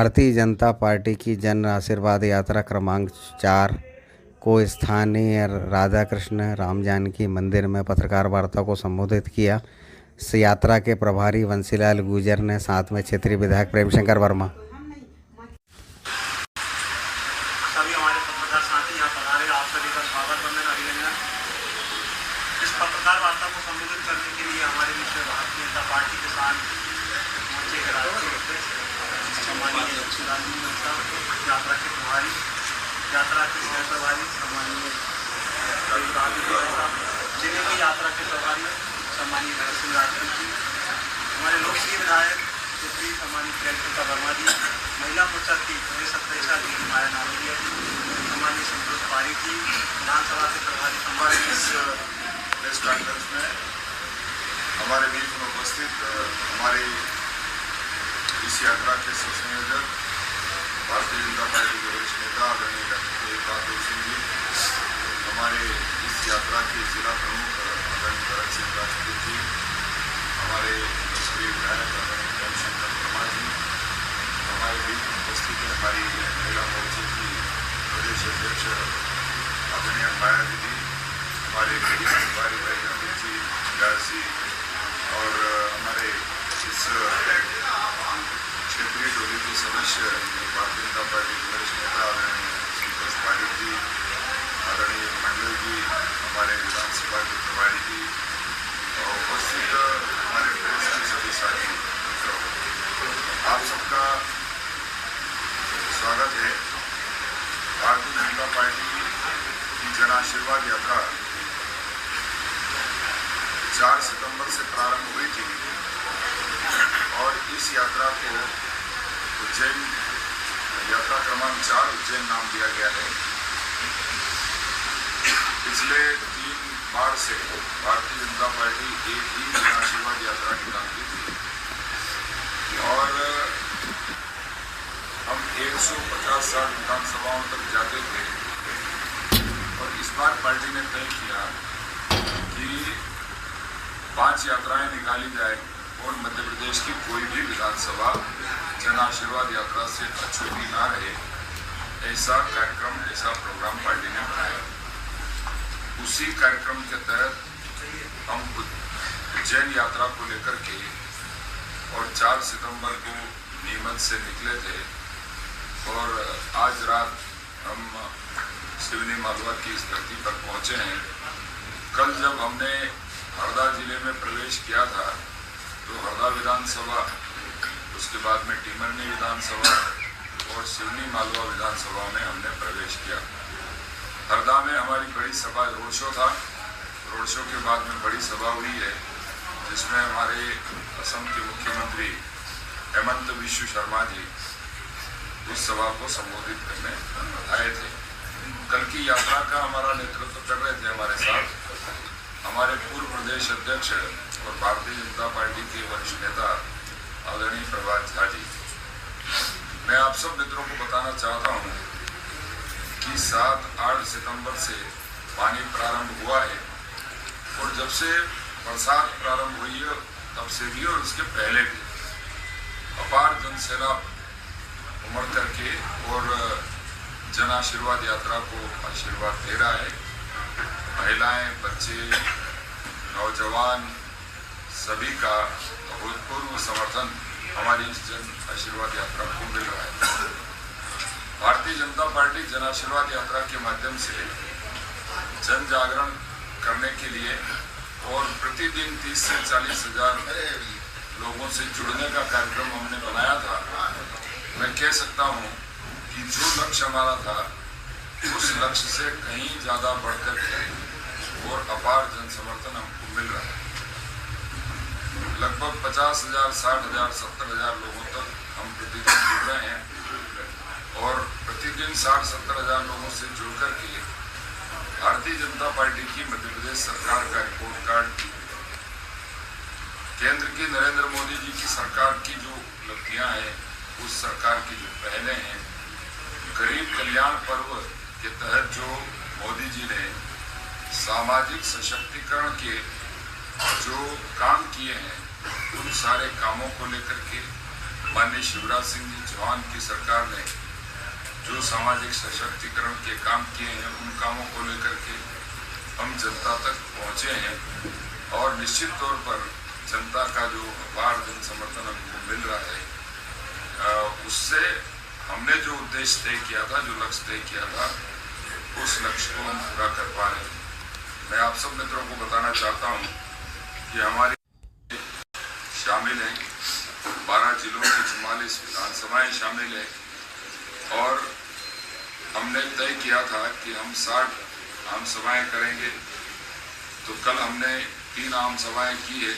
Bharatiya Janata party की जन आशीर्वाद यात्रा क्रमांक 4 को स्थानीय राधा कृष्ण राम जानकी मंदिर में पत्रकार वार्ता को संबोधित किया। इस यात्रा के प्रभारी बंसीलाल गुर्जर ने साथ में क्षेत्रीय विधायक प्रेम शंकर वर्मा, सभी हमारे पत्रकार साथी यहाँ पधारे, आप सभी का स्वागत वंदन अभिनंदन। इस पत्रकार वार्ता को संबोधित करने के लिए हमारे बीच में भारतीय जनता पार्टी के साथ मोर्चे के राष्ट्रीय अध्यक्ष सम्मानीय यात्रा के प्रभारी, यात्रा के सह प्रभारी सम्मानीय जिले की यात्रा के प्रभारी सम्मानीय भरत सिंह राजपूत जी, हमारे लोकप्रिय विधायक क्षेत्रीय सम्मानित प्रेम शंकर वर्मा जी, महिला मोर्चा की प्रदेश अध्यक्षा जी माया नावलिया जी, सम्मानीय संतोष पारी जी, विधानसभा के प्रभारी हमारे इस प्रेस कॉन्फ्रेंस में हमारे बीच में उपस्थित हमारे इस यात्रा के संयोजक भारतीय जनता पार्टी के वरिष्ठ नेता आदरणीय डॉक्टर बहादुर सिंह जी, हमारे इस यात्रा के जिला प्रमुख आदरणीय भरत सिंह राजपूत जी, हमारे लोकप्रिय विधायक आदरणीय प्रेम शंकर वर्मा जी, हमारे बीच उपस्थित है हमारी महिला मोर्चे की प्रदेश अध्यक्ष आदरणीय माया दीदी, हमारे मीडिया प्रभारी भाई अमित जी, व्यास जी, और हमारे इस क्षेत्रीय टोली के सदस्य भारतीय जनता पार्टी के वरिष्ठ नेता आदरणीय संतोष पारी जी, आदरणीय मंडल जी, हमारे विधानसभा के प्रभारी जी और उपस्थित हमारे प्रेस के सभी साथी मित्रों, आप सबका स्वागत है। भारतीय जनता पार्टी की जन आशीर्वाद यात्रा 4 सितंबर से प्रारंभ हुई थी और इस यात्रा को उज्जैन यात्रा क्रमांक 4 उज्जैन नाम दिया गया है। पिछले 3 बार से भारतीय जनता पार्टी एक ही जन आशीर्वाद यात्रा निकालती थी और हम 150-60 विधानसभाओं तक जाते थे और इस बार पार्टी ने तय किया कि 5 यात्राएं निकाली जाए और मध्य प्रदेश की कोई भी विधानसभा जन आशीर्वाद यात्रा से अछूती ना रहे, ऐसा कार्यक्रम, ऐसा प्रोग्राम पार्टी ने बनाया। उसी कार्यक्रम के तहत हम उज्जैन यात्रा को लेकर के और 4 सितंबर को नीमच से निकले थे और आज रात हम सिवनी मालवा की इस धरती पर पहुंचे हैं। कल जब हमने हरदा जिले में प्रवेश किया था तो हरदा विधानसभा, उसके बाद में टीमरनी विधानसभा और सिवनी मालवा विधानसभा में हमने प्रवेश किया। हरदा में हमारी बड़ी सभा रोड शो था, रोड शो के बाद में बड़ी सभा हुई है जिसमें हमारे असम के मुख्यमंत्री हेमंत बिश्व शर्मा जी उस सभा को संबोधित करने आए थे। कल की यात्रा का हमारा नेतृत्व कर रहे थे हमारे साथ हमारे पूर्व प्रदेश अध्यक्ष और भारतीय जनता पार्टी के वरिष्ठ नेता आदरणीय प्रभात झा जी। मैं आप सब मित्रों को बताना चाहता हूं कि 7-8 सितंबर से पानी प्रारंभ हुआ है और जब से बरसात प्रारंभ हुई है तब से भी और उसके पहले भी अपार जनसैलाब उमड़ करके और जन आशीर्वाद यात्रा को आशीर्वाद दे रहा है। महिलाएं, बच्चे, नौजवान सभी का अभूतपूर्व समर्थन हमारी इस जन आशीर्वाद यात्रा को मिल रहा है। भारतीय जनता पार्टी जन आशीर्वाद यात्रा के माध्यम से जन जागरण करने के लिए और प्रतिदिन 30 से 40 हजार लोगों से जुड़ने का कार्यक्रम हमने बनाया था। मैं कह सकता हूं कि जो लक्ष्य हमारा था उस लक्ष्य से कहीं ज्यादा बढ़कर के और अपार जन समर्थन हमको मिल रहा है। लगभग 50,000, 60,000, 70,000 लोगों तक हम प्रतिदिन जुड़ रहे हैं और प्रतिदिन 60-70 हजार लोगों से जुड़ करके भारतीय जनता पार्टी की मध्य प्रदेश सरकार का रिपोर्ट कार्ड, केंद्र की नरेंद्र मोदी जी की सरकार की जो उपलब्धियां हैं, उस सरकार की जो पहले हैं, गरीब कल्याण पर्व के तहत जो मोदी जी ने सामाजिक सशक्तिकरण के जो काम किए हैं, उन सारे कामों को लेकर के माननीय शिवराज सिंह जी चौहान की सरकार ने जो सामाजिक सशक्तिकरण के काम किए हैं, उन कामों को लेकर के हम जनता तक पहुंचे हैं और निश्चित तौर पर जनता का जो अपार जन समर्थन हमको मिल रहा है, उससे हमने जो उद्देश्य तय किया था, जो लक्ष्य तय किया था, उस लक्ष्य को हम पूरा कर पा रहे हैं। मैं आप सब मित्रों को बताना चाहता हूं कि हमारी शामिल हैं 12 जिलों की 44 विधानसभाएं शामिल है और हमने तय किया था कि हम 60 आम सभाएं करेंगे। तो कल हमने 3 आम सभाएं की है।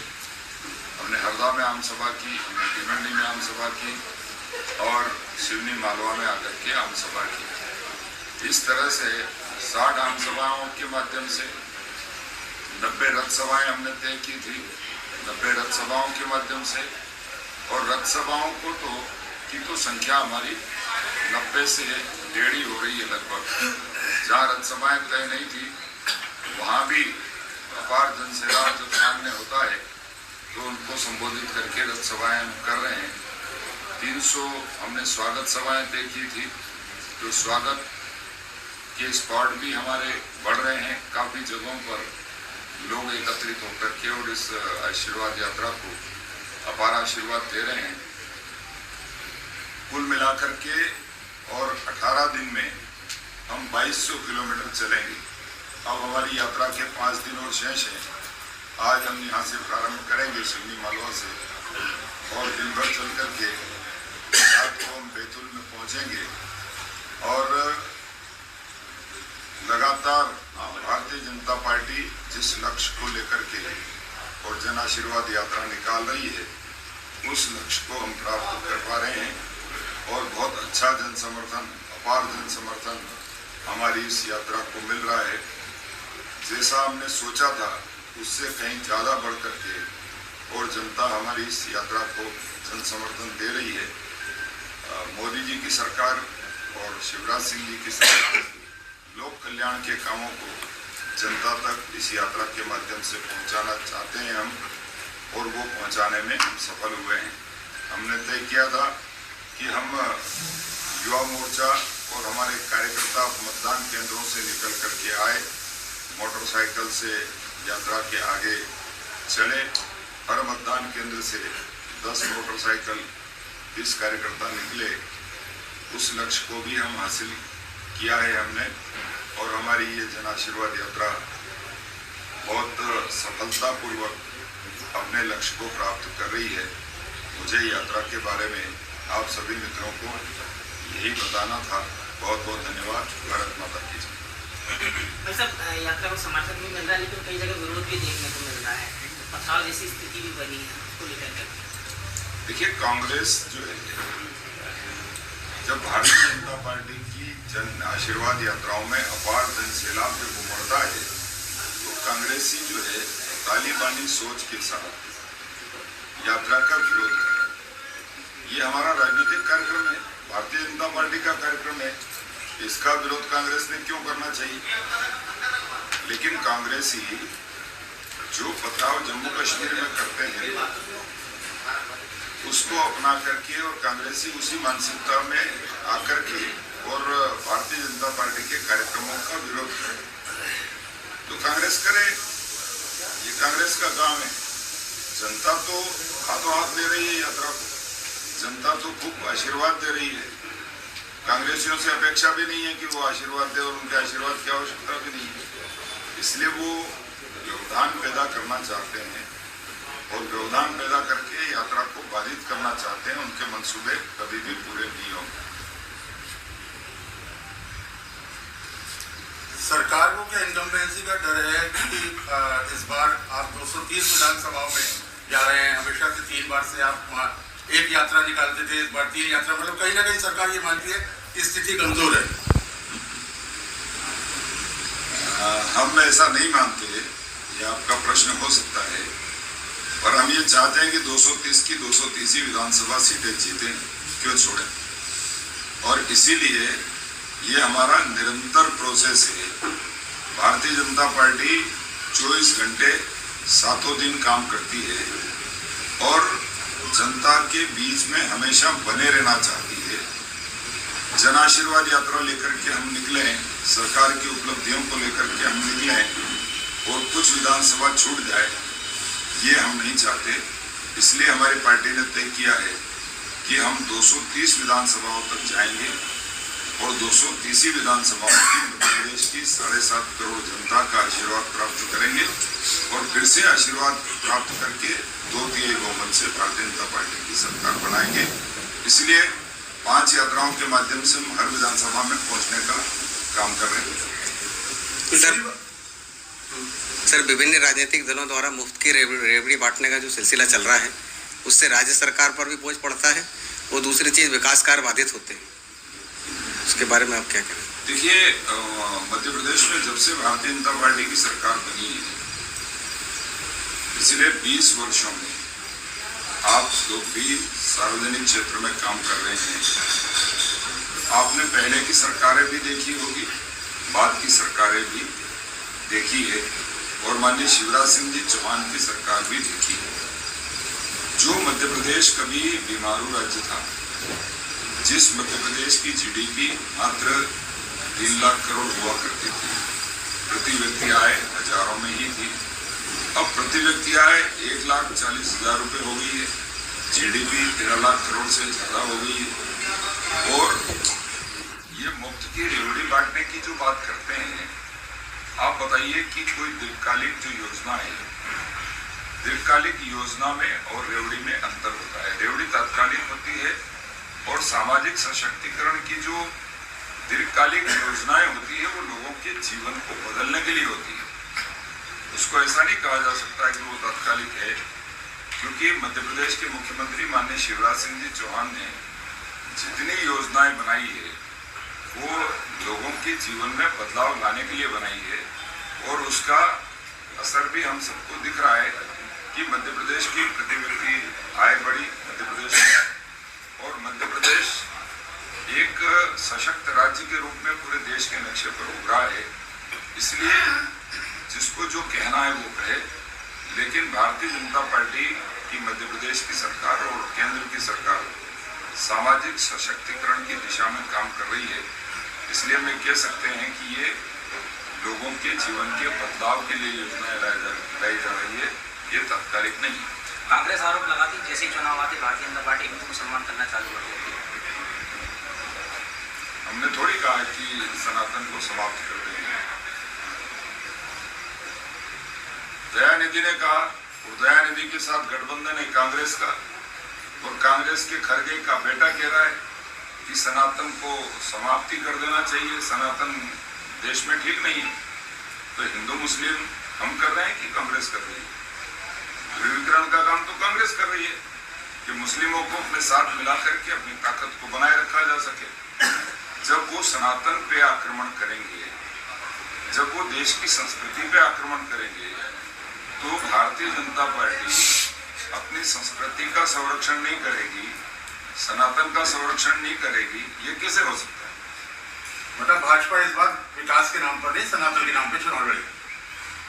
हमने हरदा में आम सभा की, हमने भिवंडी में आम सभा की और सिवनी मालवा में आकर के आम सभा की। इस तरह से 60 आम सभाओं के माध्यम से 90 रथ सभाएं हमने तय की थी, 90 रथ सभाओं के माध्यम से, और रथ सभाओं को तो संख्या हमारी 90 से 1.5 हो रही है लगभग। जहाँ रथ सभाएं तय नहीं थी वहाँ भी अपार जनसेवा जब सामने होता है तो उनको संबोधित करके रथ सभाएं हम कर रहे हैं। 300 हमने स्वागत सभाएं तय की थी, तो स्वागत के स्पॉट भी हमारे बढ़ रहे हैं। काफ़ी जगहों पर लोग एकत्रित होकर के और इस आशीर्वाद यात्रा को अपार आशीर्वाद दे रहे हैं। कुल मिलाकर के और 18 दिन में हम 2200 किलोमीटर चलेंगे। अब हमारी यात्रा के 5 दिन और शेष हैं। आज हम यहाँ से प्रारंभ करेंगे सिवनी मालवा से और दिन भर चल करके रात को हम बैतूल में पहुँचेंगे और लगातार भारतीय जनता पार्टी जिस लक्ष्य को लेकर के और जन आशीर्वाद यात्रा निकाल रही है, उस लक्ष्य को हम प्राप्त कर पा रहे हैं और बहुत अच्छा जन समर्थन, अपार जन समर्थन हमारी इस यात्रा को मिल रहा है। जैसा हमने सोचा था उससे कहीं ज़्यादा बढ़ करके और जनता हमारी इस यात्रा को जन समर्थन दे रही है। मोदी जी की सरकार और शिवराज सिंह जी की सरकार लोक कल्याण के कामों को जनता तक इस यात्रा के माध्यम से पहुंचाना चाहते हैं हम, और वो पहुंचाने में हम सफल हुए हैं। हमने तय किया था कि हम युवा मोर्चा और हमारे कार्यकर्ता मतदान केंद्रों से निकल करके आए, मोटरसाइकिल से यात्रा के आगे चले। हर मतदान केंद्र से 10 मोटरसाइकिल 20 कार्यकर्ता निकले। उस लक्ष्य को भी हम हासिल किया है हमने, और हमारी ये जन आशीर्वाद यात्रा बहुत सफलतापूर्वक अपने लक्ष्य को प्राप्त कर रही है। मुझे यात्रा के बारे में आप सभी मित्रों को यही बताना था। बहुत बहुत धन्यवाद। भारत माता की जय। भाई साहब, यात्रा को समर्थन भी मिल रहा है लेकिन कई जगह विरोध भी देखने को मिल रहा है, पथराव जैसी स्थिति भी बनी है, उसको लेकर के देखिए, कांग्रेस जो है, जब भारतीय जनता पार्टी की जन आशीर्वाद यात्राओं में अपार जन सैलाब जब उमड़ता है तो कांग्रेसी जो है तालिबानी सोच के साथ यात्रा का विरोध है। ये हमारा राजनीतिक कार्यक्रम है, भारतीय जनता पार्टी का कार्यक्रम है, इसका विरोध कांग्रेस ने क्यों करना चाहिए? लेकिन कांग्रेसी जो पथराव जम्मू कश्मीर में करते हैं उसको अपना करके और कांग्रेसी उसी मानसिकता में आकर के और भारतीय जनता पार्टी के कार्यक्रमों का विरोध करे, तो कांग्रेस करे। ये कांग्रेस का काम है। जनता तो हाथों हाथ दे रही है यात्रा को, जनता तो खूब आशीर्वाद दे रही है। कांग्रेसियों से अपेक्षा भी नहीं है कि वो आशीर्वाद दे, और उनके आशीर्वाद की आवश्यकता भी नहीं है। इसलिए वो व्यवधान पैदा करना चाहते हैं और व्यवधान पैदा करके यात्रा को बाधित करना चाहते हैं। उनके मंसूबे कभी भी पूरे नहीं होंगे। सरकार को क्या इनकम्बेंसी का डर है कि इस बार आप 230 विधानसभाओं में जा रहे हैं? हमेशा से 3 बार से आप एक यात्रा निकालते थे, इस बार 3 यात्रा, मतलब कहीं ना कहीं सरकार ये मानती है स्थिति कमजोर है। हम ऐसा नहीं मानते, ये आपका प्रश्न हो सकता है, पर हम ये चाहते हैं कि 230 की 230 ही विधानसभा सीटें जीतें, क्यों छोड़ें। और इसीलिए ये हमारा निरंतर प्रोसेस है। भारतीय जनता पार्टी 24 घंटे 7 दिन काम करती है और जनता के बीच में हमेशा बने रहना चाहती है। जन आशीर्वाद यात्रा लेकर के हम निकले हैं, सरकार की उपलब्धियों को लेकर के हम निकले हैं और कुछ विधानसभा छूट जाए ये हम नहीं चाहते। इसलिए हमारी पार्टी ने तय किया है कि हम 230 विधानसभाओं तक जाएंगे और 230 विधानसभाओं की मध्य प्रदेश की 7.5 करोड़ जनता का आशीर्वाद प्राप्त करेंगे और फिर से आशीर्वाद प्राप्त करके 2/3 बहुमत से भारतीय जनता पार्टी की सरकार बनाएंगे। इसलिए 5 यात्राओं के माध्यम से हम हर विधानसभा में पहुंचने का काम कर रहे हैं। सर, विभिन्न राजनीतिक दलों द्वारा मुफ्त की रेवड़ी बांटने का जो सिलसिला चल रहा है उससे राज्य सरकार पर भी बोझ पड़ता है और दूसरी चीज विकास कार्य बाधित होते हैं, उसके बारे में आप क्या कहें? देखिए, मध्य प्रदेश में जब से भारतीय जनता पार्टी की सरकार बनी है पिछले 20 वर्षों में आप लोग भी सार्वजनिक क्षेत्र में काम कर रहे हैं। आपने पहले की सरकारें भी देखी होगी, बाद की सरकारें भी देखी है और माननीय शिवराज सिंह जी चौहान की सरकार भी देखी है। जो मध्य प्रदेश कभी बीमारू राज्य था, जिस मध्य प्रदेश की जीडीपी मात्र 3 लाख करोड़ हुआ करती थी, प्रति व्यक्ति आय हजारों में ही थी, अब प्रति व्यक्ति आय 1,40,000 रुपये हो गई है, जीडीपी 13 लाख करोड़ से ज्यादा हो गई है। और ये मुफ्त की रेवड़ी बांटने की जो बात करते हैं, आप बताइए कि कोई दीर्घकालिक जो योजना है, दीर्घकालिक योजना में और रेवड़ी में अंतर होता है। रेवड़ी तात्कालिक होती है और सामाजिक सशक्तिकरण की जो दीर्घकालिक योजनाएं होती है वो लोगों के जीवन को बदलने के लिए होती है। उसको ऐसा नहीं कहा जा सकता कि वो तात्कालिक है, क्योंकि मध्य प्रदेश के मुख्यमंत्री माननीय शिवराज सिंह जी चौहान ने जितनी योजनाएं बनाई है वो लोगों के जीवन में बदलाव लाने के लिए बनाई है और उसका असर भी हम सबको दिख रहा है कि मध्य प्रदेश की प्रति व्यक्ति आय बढ़ी मध्य प्रदेश में और मध्य प्रदेश एक सशक्त राज्य के रूप में पूरे देश के नक्शे पर उभरा है। इसलिए जिसको जो कहना है वो कहे, लेकिन भारतीय जनता पार्टी की मध्य प्रदेश की सरकार और केंद्र की सरकार सामाजिक सशक्तिकरण की दिशा में काम कर रही है। इसलिए हम कह सकते हैं कि ये लोगों के जीवन के बदलाव के लिए योजनाएं लाई जा रही है, ये तात्कालिक नहीं है। कांग्रेस आरोप लगाती जैसे चुनाव आते भारतीय जनता पार्टी हिंदू मुसलमान करना चालू कर देती है। हमने थोड़ी कहा कि सनातन को समाप्त कर देंगे। दयानिधि ने कहा, और दयानिधि के साथ गठबंधन है कांग्रेस का, और कांग्रेस के खरगे का बेटा कह रहा है कि सनातन को समाप्ति कर देना चाहिए, सनातन देश में ठीक नहीं है। तो हिंदू मुस्लिम हम कर रहे हैं कि कांग्रेस कर रही है? ध्रुवीकरण का काम तो कांग्रेस कर रही है कि मुस्लिमों को अपने साथ मिला करके अपनी ताकत को बनाए रखा जा सके। जब वो सनातन पे आक्रमण करेंगे, जब वो देश की संस्कृति पे आक्रमण करेंगे, तो भारतीय जनता पार्टी अपनी संस्कृति का संरक्षण नहीं करेगी, सनातन का संरक्षण नहीं करेगी, ये कैसे हो सकता है? मतलब भाजपा इस बार विकास के नाम पर नहीं, सनातन के नाम पर चुनाव लड़ेगी।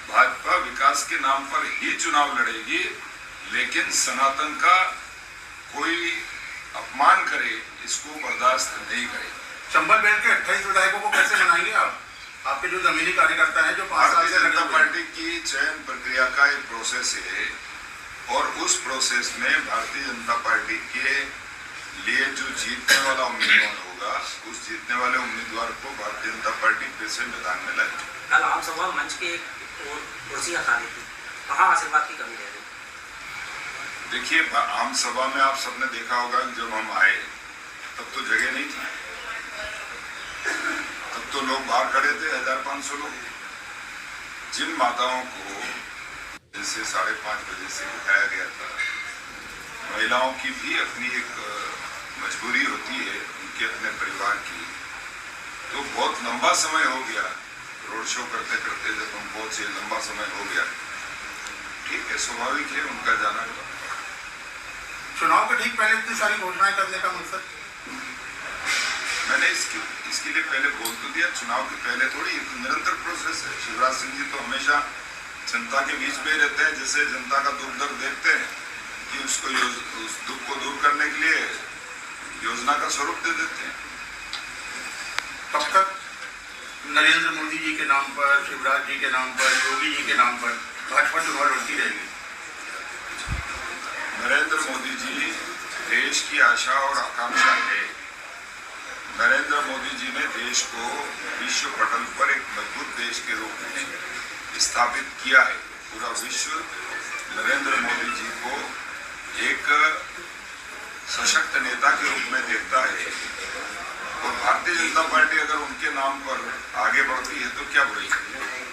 भाजपा विकास के नाम पर ही चुनाव लड़ेगी, लेकिन सनातन का कोई अपमान करे इसको बर्दाश्त नहीं करेगी। चंबल बेल्ट के 28 विधायकों को कैसे बनाएंगे आप? आपके जो जमीनी कार्यकर्ता है जो 5 साल भारतीय से जनता पार्टी की चयन प्रक्रिया का एक प्रोसेस है और उस प्रोसेस में भारतीय जनता पार्टी के लिए जो जीतने वाला उम्मीदवार होगा, उस जीतने वाले उम्मीदवार को भारतीय जनता पार्टी फिर से मैदान में लाएगी। कल आम सभा मंच के एक कुर्सी खाली थी, कहाँ आशीर्वाद की कमी रह गई? देखिए, आम सभा में आप सबने देखा होगा कि जब हम आए तब तो जगह नहीं थी, तब तो लोग बाहर खड़े थे, 1500 लोग। जिन माताओं को जैसे 5:30 बजे से उठाया गया था, महिलाओं की भी अपनी एक मजबूरी होती है, उनके अपने परिवार की, तो बहुत लंबा समय हो गया रोड शो करते करते, जब हम पहुंचे लंबा समय हो गया। ठीक है, स्वाभाविक है उनका जाना। चुनाव के ठीक पहले इतनी सारी घोषणाएं करने का मकसद? मैंने इसके लिए पहले बोल तो दिया, चुनाव के पहले थोड़ी, निरंतर प्रोसेस है। शिवराज सिंह जी तो हमेशा जनता के बीच में रहते हैं, जैसे जनता का दुख दर्द देखते हैं कि उसको उस दुख को दूर करने के लिए योजना का स्वरूप दे देते हैं। तब तक नरेंद्र मोदी जी के नाम पर, शिवराज जी के नाम पर, योगी जी के नाम पर भाजपा चुनाव लड़ती रहेगी। नरेंद्र मोदी जी देश की आशा और आकांक्षा है। नरेंद्र मोदी जी ने देश को विश्व पटल पर एक मजबूत देश के रूप में स्थापित किया है। पूरा विश्व नरेंद्र मोदी जी को एक सशक्त नेता के रूप में देखता है और भारतीय जनता पार्टी अगर उनके नाम पर आगे बढ़ती है तो क्या बुराई है।